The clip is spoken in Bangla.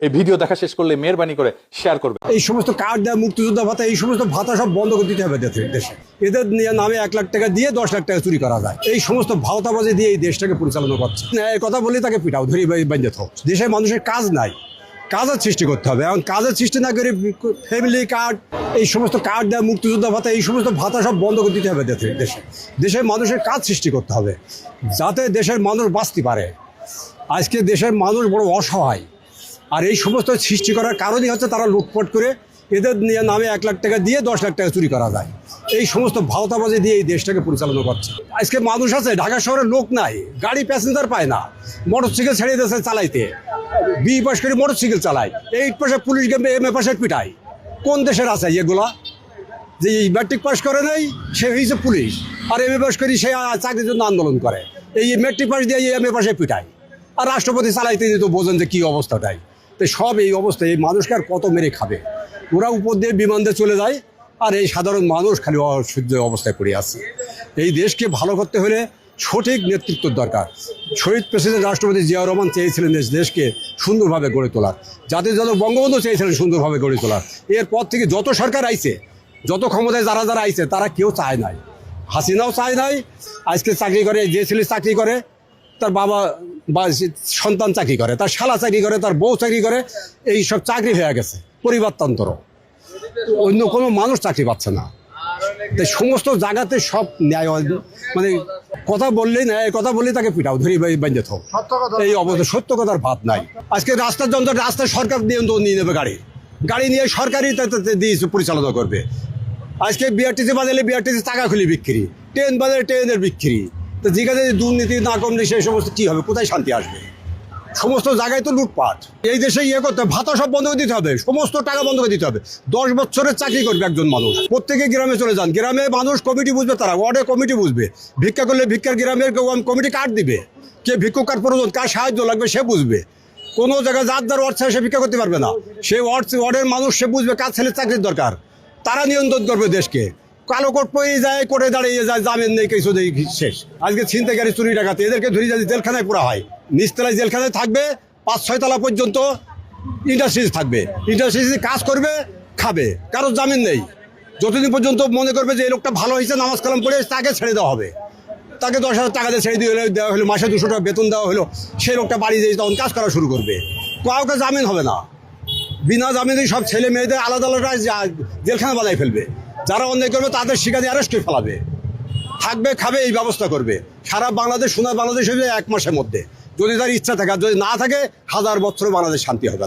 এই ভিডিও দেখা শেষ করলে মেহেরবানি করে শেয়ার করবে। এই সমস্ত কার্ড দেয়, মুক্তিযোদ্ধা ভাতা, এই সমস্ত ভাতা সব বন্ধ করে দিতে হবে দেশে। এদের নামে 1 লাখ টাকা দিয়ে 10 লাখ টাকা চুরি করা যায়। এই সমস্ত ভাওতাবাজি দিয়ে এই দেশটাকে পরিচালনা করছে। এই কথা বলে তাকে পিটাও, ধরি বেঁধে থাও। দেশের মানুষের কাজ নাই, কাজের সৃষ্টি করতে হবে। এখন কাজের সৃষ্টি না করে ফ্যামিলি কার্ড, এই সমস্ত কার্ড দেয়, মুক্তিযোদ্ধা ভাতা, এই সমস্ত ভাতা সব বন্ধ করে দিতে হবে দেশের মানুষের কাজ সৃষ্টি করতে হবে, যাতে দেশের মানুষ বাঁচতে পারে। আজকে দেশের মানুষ বড় অসহায়, আর এই সমস্ত সৃষ্টি করার কারণই হচ্ছে তারা লুটপাট করে এদের নামে 1 লাখ টাকা দিয়ে 10 লাখ টাকা চুরি করা যায়। এই সমস্ত ভাওতাবাজি দিয়ে এই দেশটাকে পরিচালনা করছে। আজকে মানুষ আছে, ঢাকা শহরে লোক নাই, গাড়ি প্যাসেঞ্জার পায় না, মোটরসাইকেল ছেড়ে দিয়েছে চালাইতে, বি পাশ করে মোটরসাইকেল চালায়, 8 পাশে পুলিশ গেমে MA পাশে পিটায়। কোন দেশের আছে এগুলা? যে ম্যাট্রিক পাস করে নাই সে হয়েছে পুলিশ, আর MA পাস করি সে চাকরির জন্য আন্দোলন করে। এই ম্যাট্রিক পাস দিয়ে MA পাশে পিটায়, আর রাষ্ট্রপতি চালাইতে তো বোঝেন যে কী অবস্থাটাই। তো সব এই অবস্থায় এই মানুষকে আর কত মেরে খাবে? ওরা উপর দিয়ে বিমান দিয়ে চলে যায়, আর এই সাধারণ মানুষ খালি অসহ্য অবস্থায় পড়ে আছে। এই দেশকে ভালো করতে হলে সঠিক নেতৃত্বের দরকার। শহীদ প্রেসিডেন্ট রাষ্ট্রপতি জিয়াউর রহমান চেয়েছিলেন দেশকে সুন্দরভাবে গড়ে তোলার, জাতির জনক বঙ্গবন্ধু চেয়েছিলেন সুন্দরভাবে গড়ে তোলার। এরপর থেকে যত সরকার আইছে, যত ক্ষমতায় যারা আইছে, তারা কেউ চায় নাই। হাসিনাও চায় নাই। আজকে চাকরি করে, যে ছেলে চাকরি করে তার বাবা বা সন্তান চাকরি করে, তার শালা চাকরি করে, তার বউ চাকরি করে, এই সব চাকরি হয়ে গেছে পরিবারতন্ত্র। অন্য কোনো মানুষ চাকরি পাচ্ছে না। তাই সমস্ত জায়গাতে সব ন্যায়, মানে কথা বললেই ন্যায়, কথা বললেই তাকে পিটাও, ধরি বেঁধে থাও। এই অবস্থা, সত্য কথার ভাত নাই। আজকে রাস্তার যন্ত্র, রাস্তায় সরকার নিয়ন্ত্রণ নিয়ে নেবে, গাড়ি নিয়ে সরকারই দিয়ে পরিচালনা করবে। আজকে BRTC বাজালে BRTC টাকা খুলি বিক্রি, ট্রেন বাজারে ট্রেনের বিক্রি। তো যেখানে দুর্নীতি না কমলে সেই সমস্ত কী হবে? কোথায় শান্তি আসবে? সমস্ত জায়গায় তো লুটপাট। এই দেশে করতে হবে, ভাতা সব বন্ধ করে দিতে হবে, সমস্ত টাকা বন্ধ করে দিতে হবে। 10 বছরের চাকরি করবে একজন মানুষ। প্রত্যেকে গ্রামে চলে যান, গ্রামে মানুষ কমিটি বুঝবে, তারা ওয়ার্ডে কমিটি বুঝবে। ভিক্ষা করলে ভিক্ষার গ্রামের কমিটি কার্ড দিবে, কে ভিক্ষুক কার প্রয়োজন, কার সাহায্য লাগবে সে বুঝবে। কোনো জায়গায় যার ওয়ার্ড সে ভিক্ষা করতে পারবে না। সেই ওয়ার্ডের মানুষ সে বুঝবে কার ছেলে চাকরির দরকার, তারা নিয়ন্ত্রণ করবে দেশকে। কালো কোট পরে যায়, কোর্টে দাঁড়িয়ে যায়, জামিন নেই, কিছু নেই, শেষ। আজকে ছিনতাইকারী, চুরি ডাকাতি, এদেরকে ধরে যদি জেলখানায় পোড়া হয়, নিচতলায় জেলখানায় থাকবে, 5-6 তলা পর্যন্ত ইন্ডাস্ট্রিজ থাকবে, ইন্ডাস্ট্রিজে কাজ করবে, খাবে, কারোর জামিন নেই। যতদিন পর্যন্ত মনে করবে যে এই লোকটা ভালো হয়েছে, নামাজ কালাম পড়ে, তাকে ছেড়ে দেওয়া হবে। তাকে 10,000 টাকা দিয়ে ছেড়ে দেওয়া হলো, মাসে 200 টাকা বেতন দেওয়া হলো, সেই লোকটা বাড়ি যেয়ে তখন কাজ করা শুরু করবে। কাউকে জামিন হবে না, বিনা জামিনে সব ছেলে মেয়েদের আলাদা আলাদা জেলখানা বাজায় ফেলবে। যারা অন্যায় করবে তাদের শিকারে অ্যারেস্ট করে ফেলাবে, থাকবে, খাবে, এই ব্যবস্থা করবে। সারা বাংলাদেশ, সোনার বাংলাদেশ হয়ে 1 মাসের মধ্যে, যদি তার ইচ্ছা থাকে। আর যদি না থাকে, 1000 বছর বাংলাদেশ শান্তি হবে না।